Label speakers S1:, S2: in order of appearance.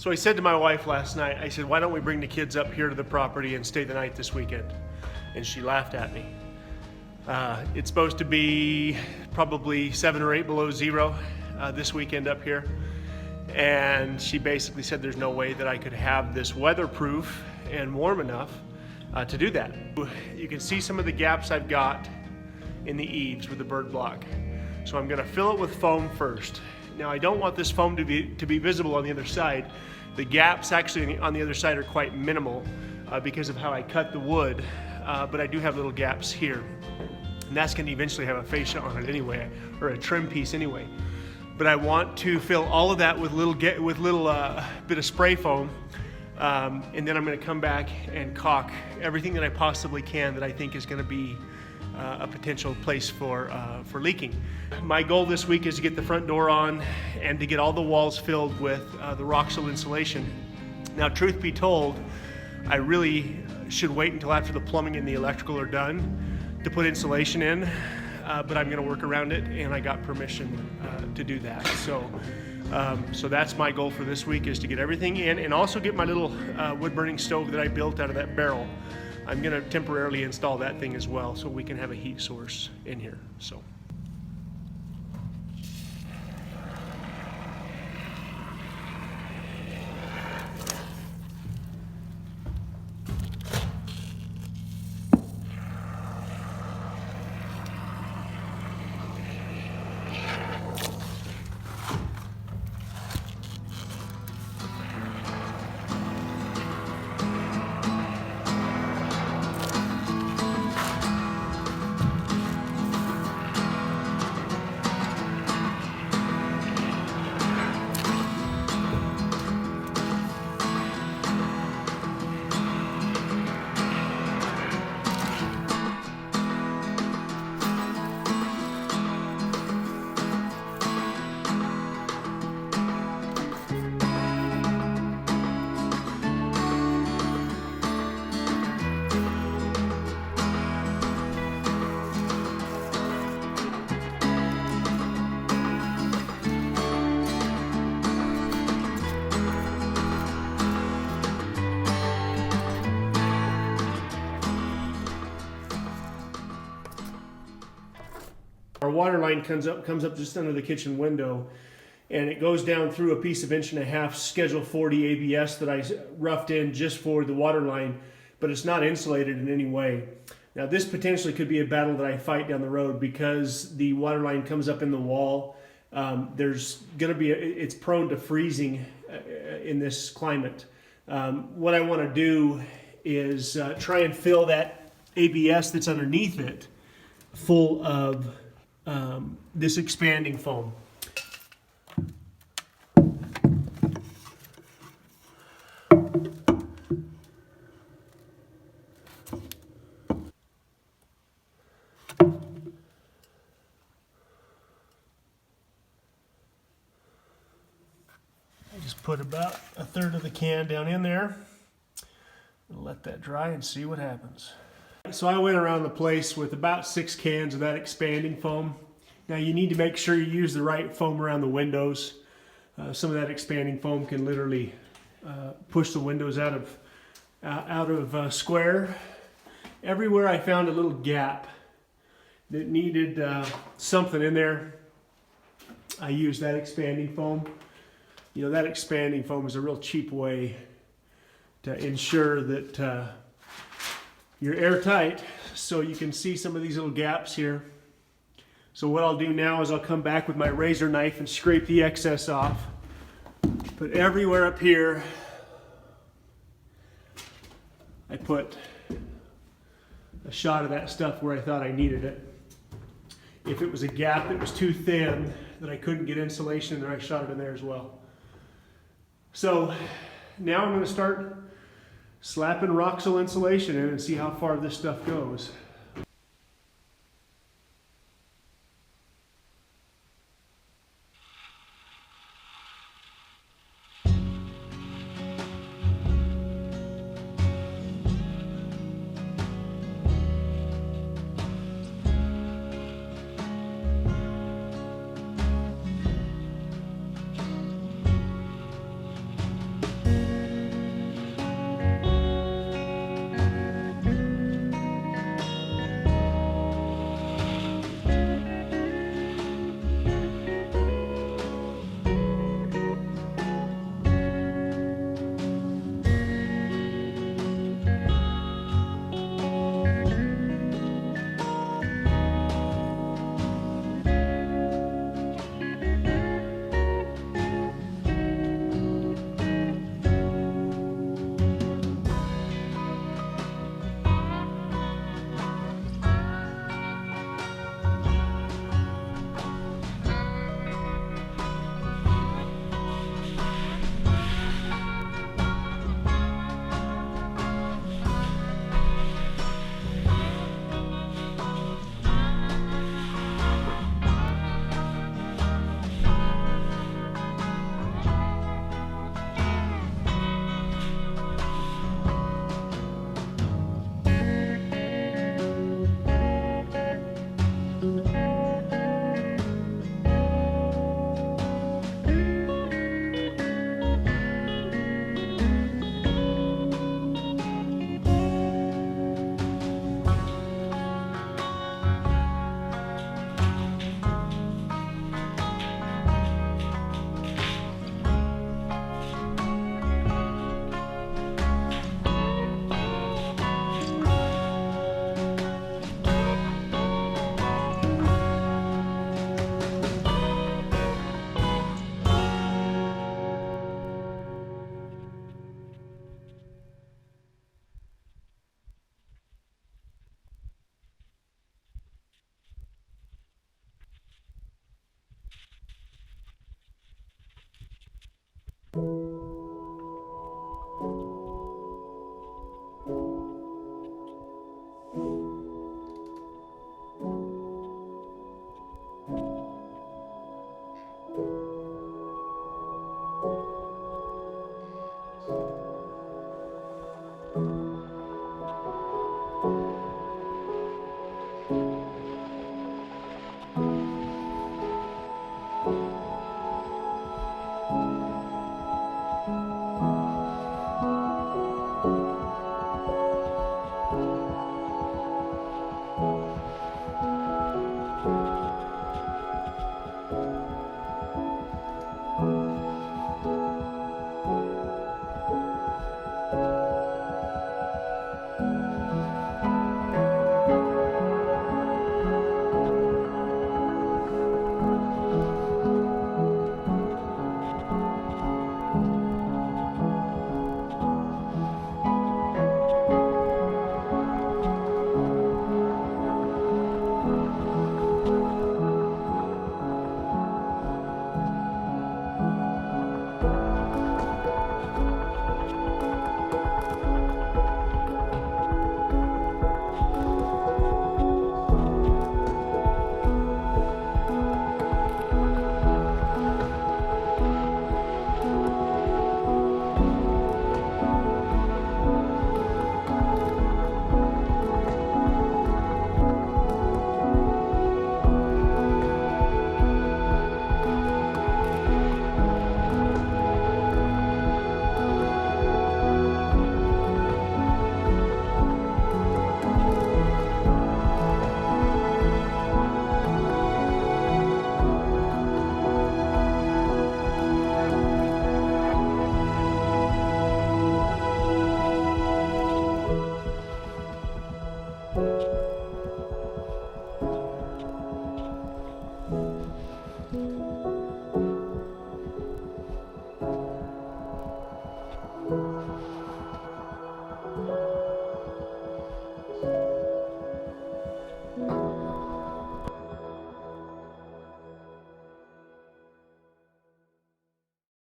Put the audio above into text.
S1: So I said to my wife last night, I said, why don't we bring the kids up here to the property and stay the night this weekend? And she laughed at me. It's supposed to be probably 7 or 8 below zero this weekend up here. And she basically said there's no way that I could have this weatherproof and warm enough to do that. You can see some of the gaps I've got in the eaves with the bird block. So I'm gonna fill it with foam first. Now I don't want this foam to be visible on the other side. The gaps actually on the other side are quite minimal because of how I cut the wood, but I do have little gaps here. And that's gonna eventually have a fascia on it anyway, or a trim piece anyway. But I want to fill all of that with little bit of spray foam, and then I'm gonna come back and caulk everything that I possibly can that I think is gonna be a potential place for leaking. My goal this week is to get the front door on and to get all the walls filled with the Roxul insulation. Now, truth be told, I really should wait until after the plumbing and the electrical are done to put insulation in, but I'm gonna work around it, and I got permission to do that. So that's my goal for this week, is to get everything in and also get my little wood burning stove that I built out of that barrel. I'm gonna temporarily install that thing as well so we can have a heat source in here. So. Our water line comes up just under the kitchen window, and it goes down through a piece of 1.5" Schedule 40 ABS that I roughed in just for the water line, but it's not insulated in any way. Now this potentially could be a battle that I fight down the road because the water line comes up in the wall. There's gonna be it's prone to freezing in this climate. What I want to do is try and fill that ABS that's underneath it full of this expanding foam. I just put about 1/3 of the can down in there and let that dry and see what happens. So I went around the place with about 6 cans of that expanding foam. Now you need to make sure you use the right foam around the windows. Some of that expanding foam can literally push the windows out of square. Everywhere I found a little gap that needed something in there, I used that expanding foam. You know, that expanding foam is a real cheap way to ensure that you're airtight, so you can see some of these little gaps here. So what I'll do now is I'll come back with my razor knife and scrape the excess off. But everywhere up here, I put a shot of that stuff where I thought I needed it. If it was a gap that was too thin that I couldn't get insulation in there, I shot it in there as well. So now I'm going to start slapping Roxul insulation in and see how far this stuff goes.